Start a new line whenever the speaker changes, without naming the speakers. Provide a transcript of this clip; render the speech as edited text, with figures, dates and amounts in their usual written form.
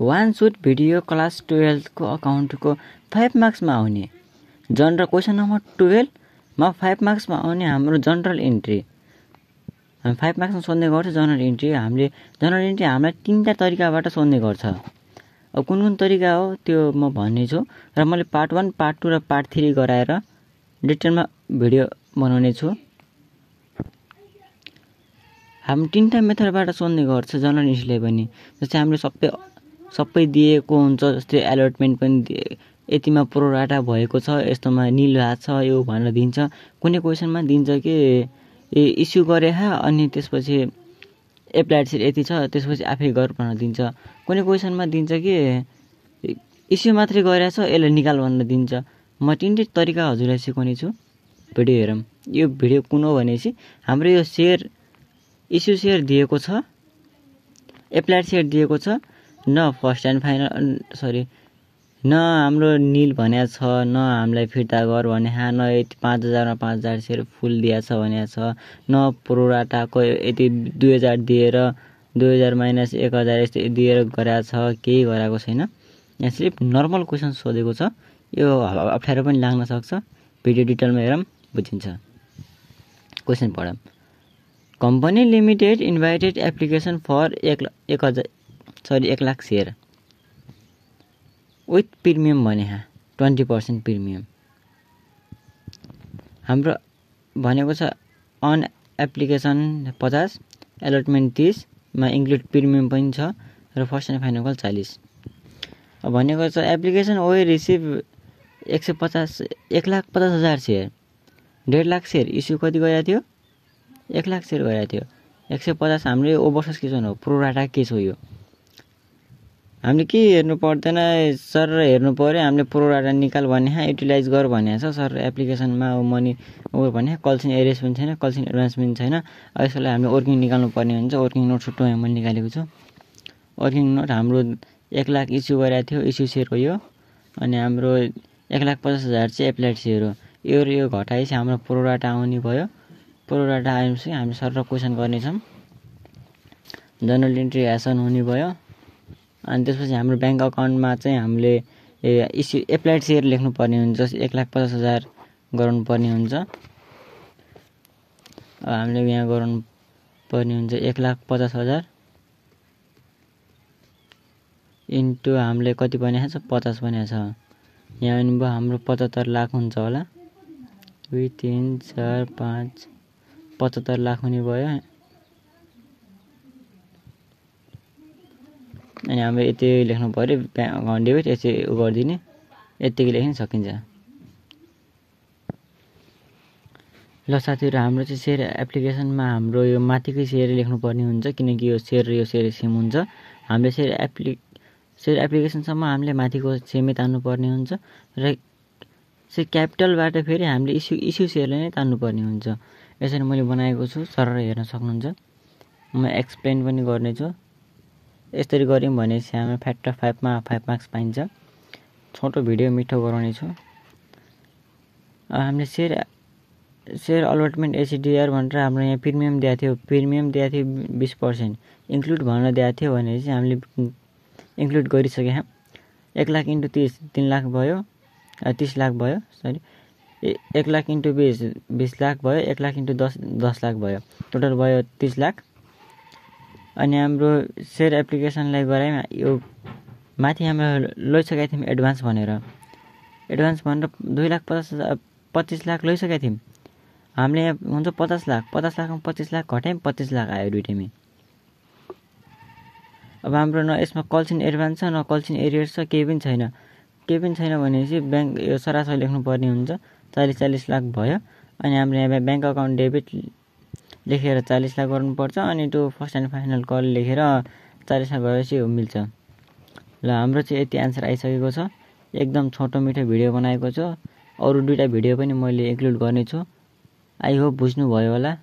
One suit video class 12 को अकाउन्टको 5 मार्क्समा आउने। General question number 12 मा 5 मार्क्समा आउने हाम्रो जनरल इन्ट्री। हामी 5 मार्क्समा सोध्ने गर्छ जनरल इन्ट्री। हामीले जनरल इन्ट्री हामीलाई 3टा तरिकाबाट सोध्ने गर्छ। अब कुन कुन तरिका हो त्यो म भन्ने छु र मैले पार्ट 1, पार्ट 2 र पार्ट 3 गराएर डिटेलमा भिडियो बनाउने छु। हामी 3टा मेथडबाट सोध्ने गर्छ जनरल इन्ट्रीले पनि। जस्तै हामीले सबै दिएको हुन्छ, जस्तै एलोटमेन्ट पनि यतिमा प्रोराटा भएको छ, यस्तोमा निल भएको छ यो भनेर दिन्छ। कुनै क्वेसनमा दिन्छ कि इस्यु गरे अनि त्यसपछि एप्लाइड सेयर यति छ त्यसपछि आफै गर भनेर दिन्छ। कुनै क्वेसनमा दिन्छ कि इस्यु मात्रै गरेछ यसलाई निकाल भनेर दिन्छ। म 3टै तरिका हजुरलाई सिकाउने छु। भिडियो हेरौँ। यो भिडियो कुन हो भनेपछि हाम्रो यो सेयर इस्यु सेयर दिएको छ, एप्लाइड सेयर दिएको छ, न फर्स्ट एन्ड फाइनल न हाम्रो निल भनेको छ, न हामीलाई फिर्ता गर भने न 5000 मा 5000 सेयर फुल दिएको छ भनेको छ, न प्रोराटाको यति 2000 दिएर 2000 माइनस 1000 यस्तो दिएर गराएको छ, केही गराएको छैन। यहाँ सिर्फ नर्मल क्वेसन सोधेको छ। यो अप्ठ्यारो पनि लाग्न सक्छ। भिडियो डिटेलमा हेरौँ बुझिन्छ। क्वेसन पढौँ। Company limited invited application for 1 lakh share with premium भने 20% प्रिमियम। हाम्रो भनेको छ अन एप्लिकेसन 50, एलोटमेन्ट 30 मा इन्क्लुड प्रिमियम पनि छ र फर्स्ट एन्ड फाइनल 40। भनेको छ application way receive 1,50,000 share, 1.5 lakh share issue कति गरेको थियो? 1 लाख सेयर गरेको थियो। 150 हाम्रो ओभरसस के हो? प्रोराटा के छ यो? हामीले के हेर्नु पर्दैन सर, हेर्नु पर्यो हामीले प्रोराटा निकाल भने युटिलाइज गर भनेको छ सर। एप्लिकेसनमा मनी ओ भने कल्सन एरियस पनि छैन, कल्सन एडभान्स पनि छैन। यसको लागि हामीले वर्किङ निकाल्नु पर्ने हुन्छ। वर्किङ नोट छुट्टो मैले निकालेको छु। वर्किङ नोट हाम्रो 1 लाख इस्यु गरेको थियो, इस्यु सेयर हो यो। अनि हाम्रो 1,50,000 चाहिँ एप्लाइड सेयर हो। यो घटाएपछि हाम्रो प्रोराटा आउने भयो। प्रोराटा आएपछि हामी सर क्वेसन गर्नेछौँ। जनरल इन्ट्री एसन हुने भयो। अनि त्यसपछि हाम्रो ब्याङ्क अकाउन्टमा चाहिँ हामीले इस्यु एप्लाइड सेयर लेख्नुपर्ने हुन्छ। 1,50,000 गराउनु पर्ने हुन्छ। हामीले यहाँ गराउनु पर्ने हुन्छ 1,50,000 इन्टु हामीले कति भनेको छ? 50 भनेको छ। यहाँ आउनुभयो हाम्रो 75 लाख हुन्छ होला। 2, 3, 4, 5, 75 लाख हुने भयो। अनि हाम्रो यति लेख्नु पर्यो। ब्याङ्क अकाउन्ट डेबिट यति गरिदिने, यतिकै लेख्न सकिन्छ। ल साथीहरू, हाम्रो चाहिँ सेयर एप्लिकेसनमा हाम्रो यो माथिकै सेयर लेख्नुपर्ने हुन्छ, किनकि यो सेयर र यो सेयर सेम हुन्छ। हामीले सेयर एप्लिकेसनसम्म हामीले माथिको सेमै तान्नुपर्ने हुन्छ र क्यापिटलबाट फेरि हामीले इस्यु सेयरले नै तान्नुपर्ने हुन्छ। यसरी मैले बनाएको छु, सरर हेर्न सक्नुहुन्छ। म एक्सप्लेन पनि गर्नेछु। यसरी गऱ्यौँ भनेपछि हाम्रो फ्याक्टर 5 मा 5 मार्क्स पाइन्छ। छोटो भिडियो मिठो गराउने छु। हामीले सेयर अलटमेन्ट एसिडिआर भनेर हाम्रो यहाँ प्रिमियम दिएको थियो। प्रिमियम दिएको थियो 20%। इन्क्लुड भनेर दिएको थियो भनेपछि हामीले इन्क्लुड गरिसक्यौँ। 1 लाख इन्टु 30 3 लाख भयो, 30 लाख भयो। 1 लाख इन्टु 20 लाख भयो। 1 लाख इन्टु 10 लाख भयो। टोटल भयो 30 लाख। अनि हाम्रो सेयर एप्लिकेसनलाई गरायौँ। यो माथि हाम्रो लैसकेका थियौँ एडभान्स भनेर 2,50,000 लाख लैसकेका थियौँ। हामीले यहाँ हुन्छ 50 लाख। 50 लाखमा 25 लाख घटायौँ, 25 लाख आयो दुइटैमै। अब हाम्रो न यसमा कल्सन एडभान्स छ, न कल्सन एरियर्स छ, केही पनि छैन। केही पनि छैन भनेपछि ब्याङ्क यो सरासरी लेख्नुपर्ने हुन्छ। 40 लाख भयो। अनि हाम्रो यहाँ ब्याङ्क अकाउन्ट डेबिट लेखेर 40 लाख गर्नुपर्छ। अनि त्यो फर्स्ट एन्ड फाइनल कल लेखेर 40 लाख गरेपछि मिल्छ। ल हाम्रो चाहिँ यति एन्सर आइसकेको छ। एकदम छोटो मिठो भिडियो बनाएको छु। अरू 2टा भिडियो पनि मैले इन्क्लुड गर्नेछु। आई होप बुझ्नुभयो होला।